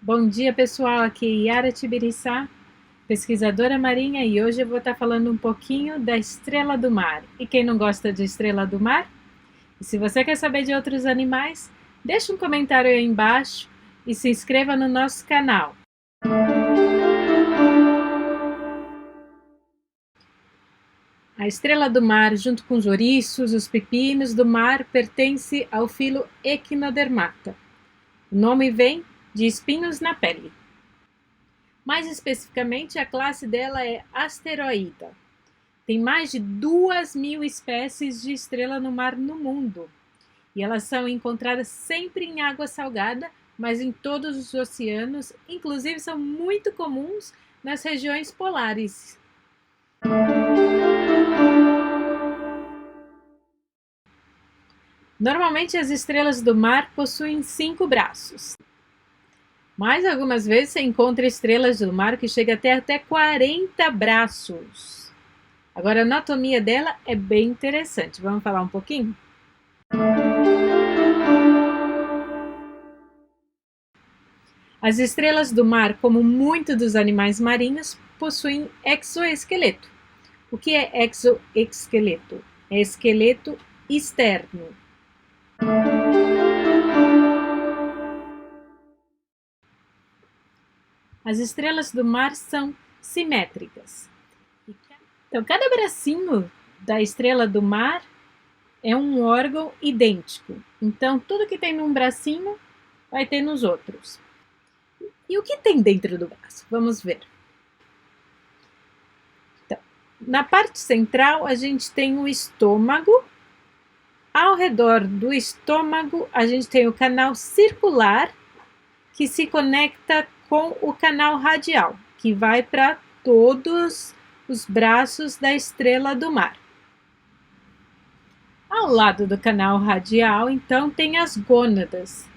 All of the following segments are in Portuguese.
Bom dia, pessoal. Aqui é Yara Tibiriçá, pesquisadora marinha, e hoje eu vou estar falando um pouquinho da estrela do mar. E quem não gosta de estrela do mar? E se você quer saber de outros animais, deixa um comentário aí embaixo e se inscreva no nosso canal. A estrela do mar, junto com os ouriços, os pepinos do mar, pertence ao filo Echinodermata. O nome vem de espinhos na pele. Mais especificamente, a classe dela é Asteroida. Tem mais de 2.000 espécies de estrela no mar no mundo. E elas são encontradas sempre em água salgada, mas em todos os oceanos, inclusive são muito comuns nas regiões polares. Normalmente as estrelas do mar possuem 5 braços. Mas algumas vezes você encontra estrelas do mar que chegam até 40 braços. Agora, a anatomia dela é bem interessante. Vamos falar um pouquinho? As estrelas do mar, como muitos dos animais marinhos, possuem exoesqueleto. O que é exoesqueleto? É esqueleto externo. As estrelas do mar são simétricas. Então, cada bracinho da estrela do mar é um órgão idêntico. Então, tudo que tem num bracinho vai ter nos outros. E o que tem dentro do braço? Vamos ver. Então, na parte central, a gente tem o estômago. Ao redor do estômago, a gente tem o canal circular, que se conecta com o canal radial, que vai para todos os braços da estrela do mar. Ao lado do canal radial, então, tem as gônadas.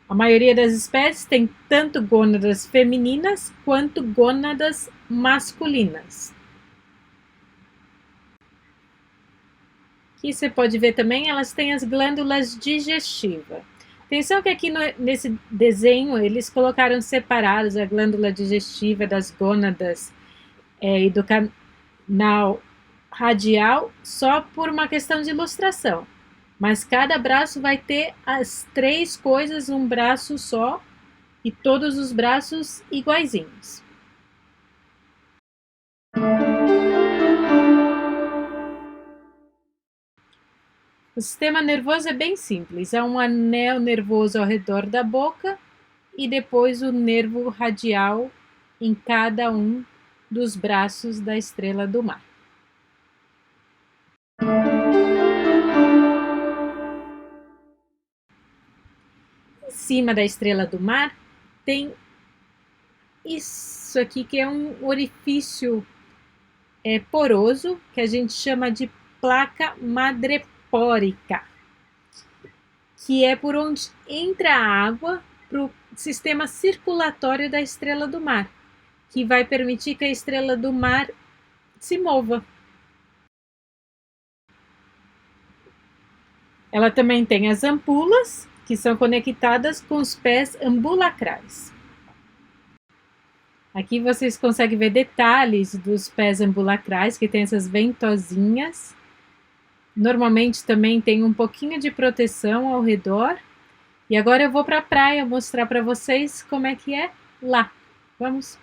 A maioria das espécies tem tanto gônadas femininas quanto gônadas masculinas. Aqui você pode ver também, elas têm as glândulas digestivas. Atenção que aqui nesse desenho eles colocaram separados a glândula digestiva das gônadas e do canal radial só por uma questão de ilustração. Mas cada braço vai ter as 3 coisas num braço só e todos os braços iguaizinhos. O sistema nervoso é bem simples, há um anel nervoso ao redor da boca e depois o nervo radial em cada um dos braços da estrela do mar. Em cima da estrela do mar tem isso aqui que é um orifício poroso que a gente chama de placa madrepórica, que é por onde entra a água para o sistema circulatório da estrela do mar, que vai permitir que a estrela do mar se mova. Ela também tem as ampulas, que são conectadas com os pés ambulacrais. Aqui vocês conseguem ver detalhes dos pés ambulacrais, que tem essas ventosinhas. Normalmente também tem um pouquinho de proteção ao redor. E agora eu vou para a praia mostrar para vocês como é que é lá. Vamos?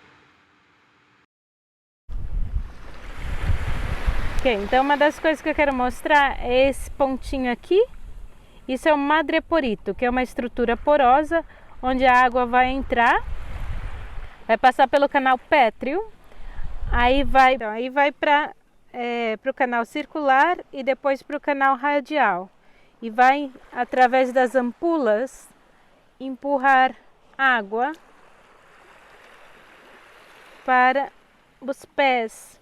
Ok, então uma das coisas que eu quero mostrar é esse pontinho aqui. Isso é o madreporito, que é uma estrutura porosa onde a água vai entrar, vai passar pelo canal pétreo, aí vai para o canal circular e depois para o canal radial. E vai, através das ampulas, empurrar água para os pés.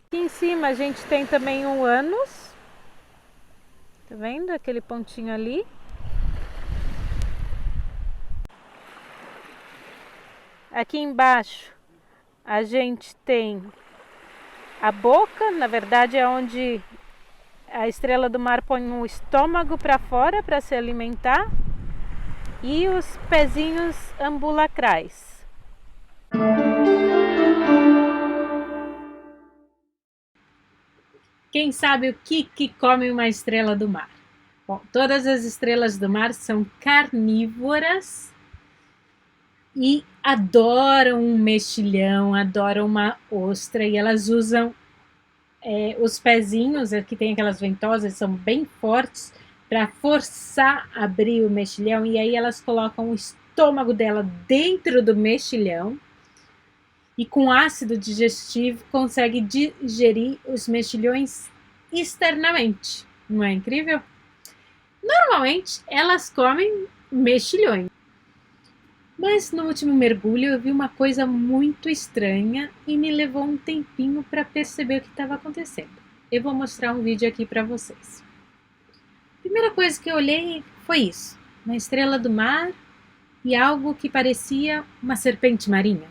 Aqui em cima a gente tem também um ânus. Tá vendo aquele pontinho ali? Aqui embaixo a gente tem a boca, na verdade é onde a estrela do mar põe o estômago para fora para se alimentar. e os pezinhos ambulacrais. Quem sabe o que come uma estrela do mar? Bom, todas as estrelas do mar são carnívoras e adoram um mexilhão, adoram uma ostra, e elas usam os pezinhos, que tem aquelas ventosas, são bem fortes, para forçar a abrir o mexilhão, e aí elas colocam o estômago dela dentro do mexilhão e com ácido digestivo consegue digerir os mexilhões externamente. Não é incrível? Normalmente elas comem mexilhões. Mas no último mergulho eu vi uma coisa muito estranha e me levou um tempinho para perceber o que estava acontecendo. Eu vou mostrar um vídeo aqui para vocês. A primeira coisa que eu olhei foi isso, uma estrela do mar e algo que parecia uma serpente marinha.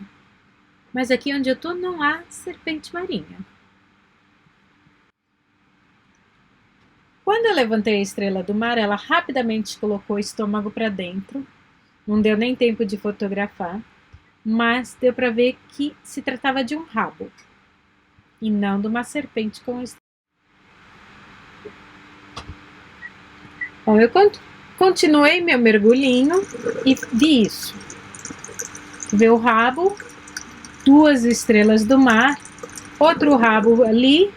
Mas aqui onde eu estou não há serpente marinha. Quando eu levantei a estrela do mar, ela rapidamente colocou o estômago para dentro. Não deu nem tempo de fotografar, mas deu para ver que se tratava de um rabo e não de uma serpente com estrela. Bom, eu continuei meu mergulhinho e vi isso. Ver o rabo, duas estrelas do mar, outro rabo ali.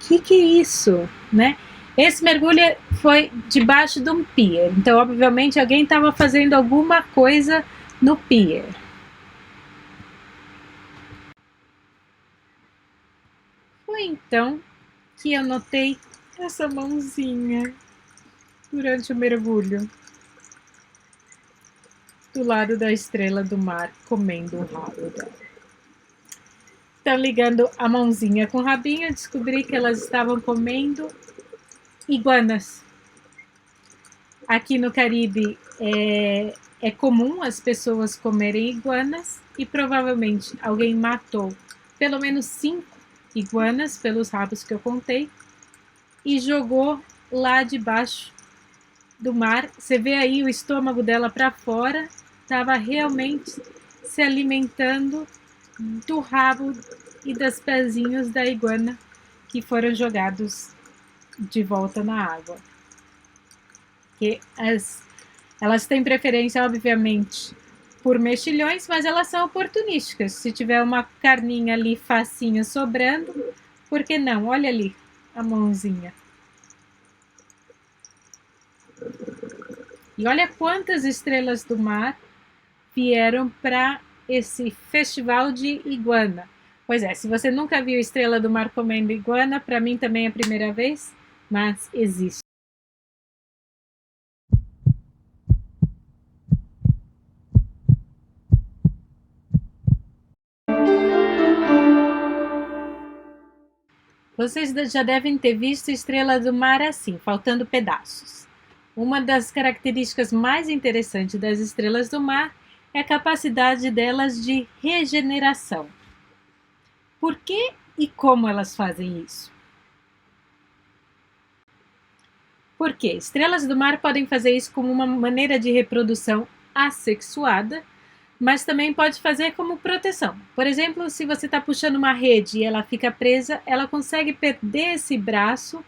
Que é isso, né? Esse mergulho foi debaixo de um pier, então obviamente alguém estava fazendo alguma coisa no pier. Foi então que eu notei essa mãozinha durante o mergulho do lado da estrela do mar, comendo o rabo dela. Então, ligando a mãozinha com o rabinho, eu descobri que elas estavam comendo iguanas. Aqui no Caribe é comum as pessoas comerem iguanas e provavelmente alguém matou pelo menos 5 iguanas pelos rabos que eu contei e jogou lá debaixo do mar. Você vê aí o estômago dela para fora, estava realmente se alimentando do rabo e dos pezinhos da iguana que foram jogados de volta na água. Que elas têm preferência, obviamente, por mexilhões, mas elas são oportunísticas. Se tiver uma carninha ali facinha sobrando, por que não? Olha ali a mãozinha. E olha quantas estrelas do mar vieram para esse festival de iguana. Pois é, se você nunca viu estrela do mar comendo iguana, para mim também é a primeira vez, mas existe. Vocês já devem ter visto estrela do mar assim, faltando pedaços. Uma das características mais interessantes das estrelas do mar é a capacidade delas de regeneração. Por que e como elas fazem isso? Porque estrelas do mar podem fazer isso como uma maneira de reprodução assexuada, mas também pode fazer como proteção. Por exemplo, se você está puxando uma rede e ela fica presa, ela consegue perder esse braço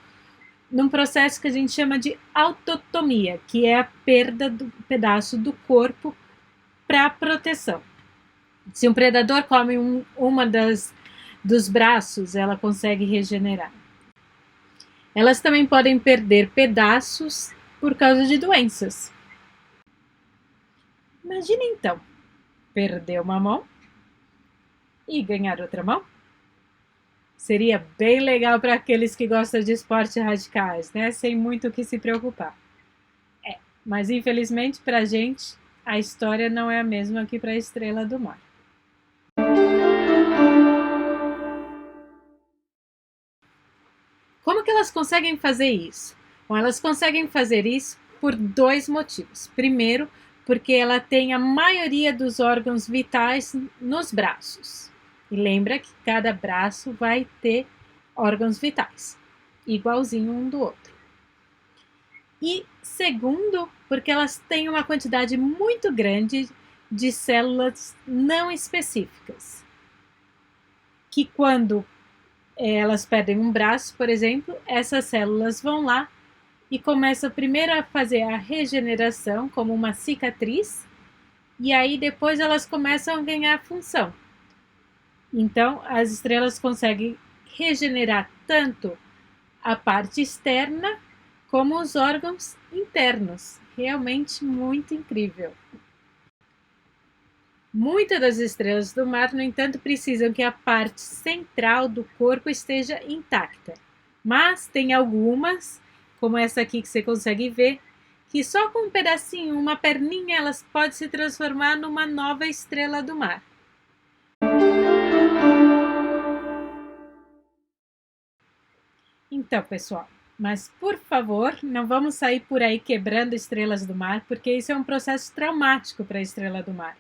num processo que a gente chama de autotomia, que é a perda do pedaço do corpo para proteção. Se um predador come uma dos braços, ela consegue regenerar. Elas também podem perder pedaços por causa de doenças. Imagine então, perder uma mão e ganhar outra mão. Seria bem legal para aqueles que gostam de esportes radicais, né? Sem muito o que se preocupar. Mas infelizmente para a gente, a história não é a mesma que para a estrela do mar. Como que elas conseguem fazer isso? Bom, elas conseguem fazer isso por 2 motivos. Primeiro, porque ela tem a maioria dos órgãos vitais nos braços. E lembra que cada braço vai ter órgãos vitais, igualzinho um do outro. E segundo, porque elas têm uma quantidade muito grande de células não específicas, que quando elas perdem um braço, por exemplo, essas células vão lá e começam primeiro a fazer a regeneração como uma cicatriz, e aí depois elas começam a ganhar função. Então, as estrelas conseguem regenerar tanto a parte externa como os órgãos internos. Realmente muito incrível. Muitas das estrelas do mar, no entanto, precisam que a parte central do corpo esteja intacta. Mas tem algumas, como essa aqui que você consegue ver, que só com um pedacinho, uma perninha, elas podem se transformar numa nova estrela do mar. Então, pessoal, mas por favor, não vamos sair por aí quebrando estrelas do mar, porque isso é um processo traumático para a estrela do mar.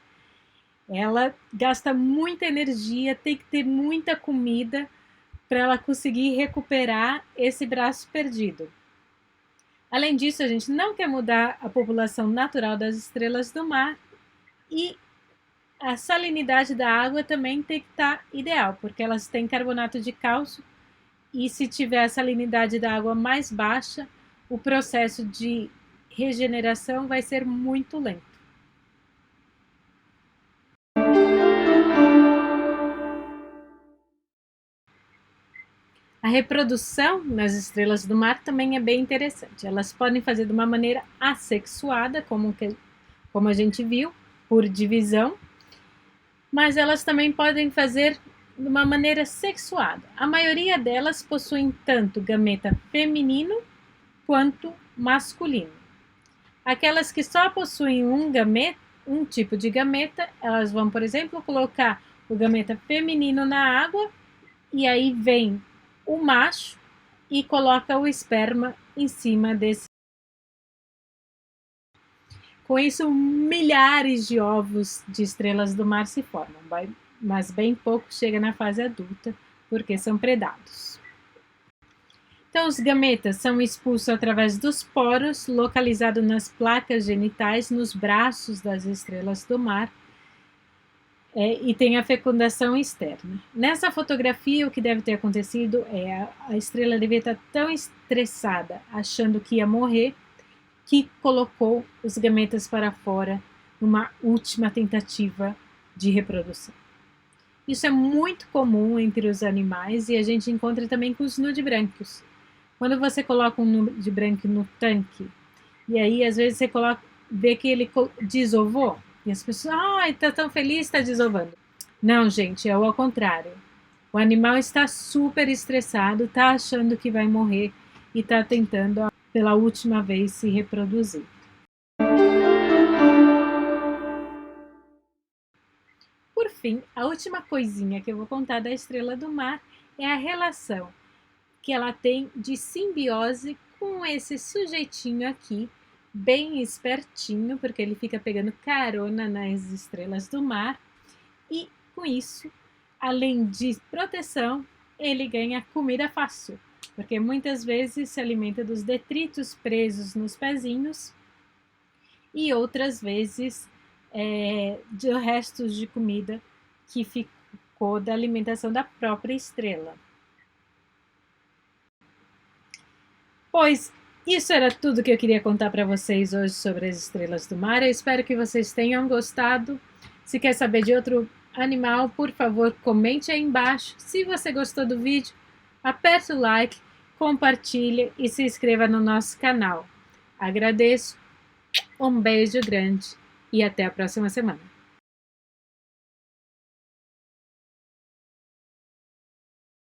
Ela gasta muita energia, tem que ter muita comida para ela conseguir recuperar esse braço perdido. Além disso, a gente não quer mudar a população natural das estrelas do mar e a salinidade da água também tem que estar ideal, porque elas têm carbonato de cálcio e se tiver a salinidade da água mais baixa, o processo de regeneração vai ser muito lento. A reprodução nas estrelas do mar também é bem interessante. Elas podem fazer de uma maneira assexuada, como a gente viu, por divisão, mas elas também podem fazer de uma maneira sexuada. A maioria delas possuem tanto gameta feminino quanto masculino. Aquelas que só possuem um tipo de gameta, elas vão, por exemplo, colocar o gameta feminino na água e aí vem o macho e coloca o esperma em cima desse. Com isso, milhares de ovos de estrelas do mar se formam, mas bem pouco chega na fase adulta, porque são predados. Então, os gametas são expulsos através dos poros, localizados nas placas genitais, nos braços das estrelas do mar, e tem a fecundação externa. Nessa fotografia, o que deve ter acontecido é a estrela devia estar tão estressada, achando que ia morrer, que colocou os gametas para fora numa última tentativa de reprodução. Isso é muito comum entre os animais e a gente encontra também com os nudibranquios. Quando você coloca um nudibranquio no tanque, e aí às vezes você vê que ele desovou, e as pessoas, tá tão feliz, está desovando. Não, gente, é ao contrário. O animal está super estressado, está achando que vai morrer e está tentando pela última vez se reproduzir. Por fim, a última coisinha que eu vou contar da estrela do mar é a relação que ela tem de simbiose com esse sujeitinho aqui, bem espertinho, porque ele fica pegando carona nas estrelas do mar, e com isso, além de proteção, ele ganha comida fácil, porque muitas vezes se alimenta dos detritos presos nos pezinhos e outras vezes de restos de comida que ficou da alimentação da própria estrela. Pois isso era tudo que eu queria contar para vocês hoje sobre as estrelas do mar. Eu espero que vocês tenham gostado. Se quer saber de outro animal, por favor, comente aí embaixo. Se você gostou do vídeo, aperte o like, compartilhe e se inscreva no nosso canal. Agradeço, um beijo grande e até a próxima semana.